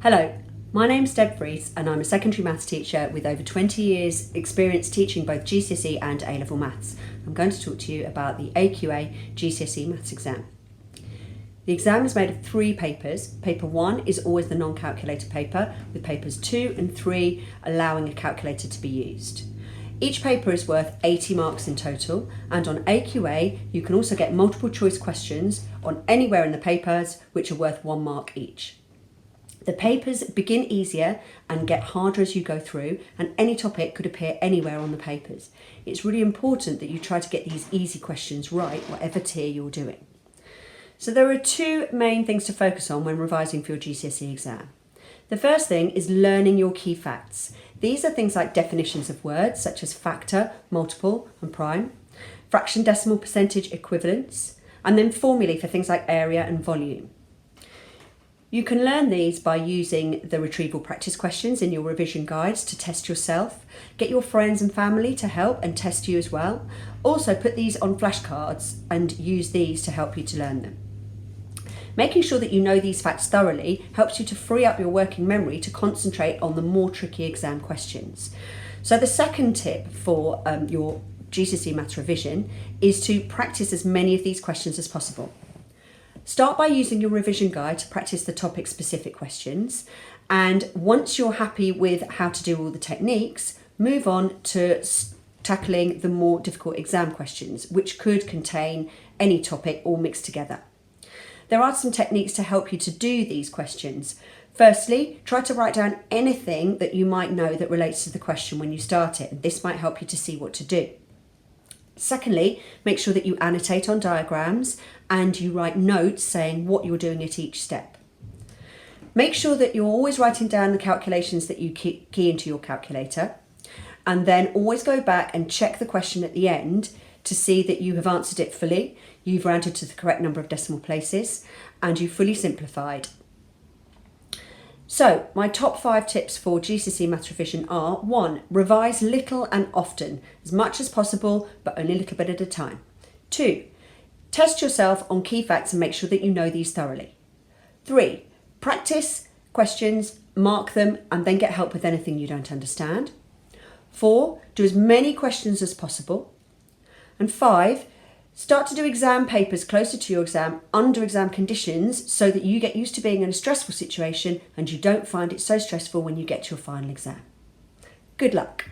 Hello, my name's Deb Friis and I'm a secondary maths teacher with over 20 years experience teaching both GCSE and A-level maths. I'm going to talk to you about the AQA GCSE Maths exam. The exam is made of 3 papers. Paper 1 is always the non-calculator paper, with papers 2 and 3 allowing a calculator to be used. Each paper is worth 80 marks in total, and on AQA you can also get multiple choice questions on anywhere in the papers which are worth 1 mark each. The papers begin easier and get harder as you go through, and any topic could appear anywhere on the papers. It's really important that you try to get these easy questions right, whatever tier you're doing. So there are 2 main things to focus on when revising for your GCSE exam. The first thing is learning your key facts. These are things like definitions of words such as factor, multiple and prime, fraction decimal percentage equivalence, and then formulae for things like area and volume. You can learn these by using the retrieval practice questions in your revision guides to test yourself. Get your friends and family to help and test you as well. Also put these on flashcards and use these to help you to learn them. Making sure that you know these facts thoroughly helps you to free up your working memory to concentrate on the more tricky exam questions. So the second tip for your GCSE Maths revision is to practice as many of these questions as possible. Start by using your revision guide to practice the topic specific questions, and once you're happy with how to do all the techniques, move on to tackling the more difficult exam questions, which could contain any topic all mixed together. There are some techniques to help you to do these questions. Firstly, try to write down anything that you might know that relates to the question when you start it, and this might help you to see what to do. Secondly, make sure that you annotate on diagrams and you write notes saying what you're doing at each step. Make sure that you're always writing down the calculations that you key into your calculator, and then always go back and check the question at the end to see that you have answered it fully, you've rounded to the correct number of decimal places, and you've fully simplified. So, my top 5 tips for GCSE Maths revision are: 1. Revise little and often, as much as possible, but only a little bit at a time. 2. Test yourself on key facts and make sure that you know these thoroughly. 3. Practice questions, mark them, and then get help with anything you don't understand. 4. Do as many questions as possible. And 5. Start to do exam papers closer to your exam under exam conditions so that you get used to being in a stressful situation and you don't find it so stressful when you get to your final exam. Good luck.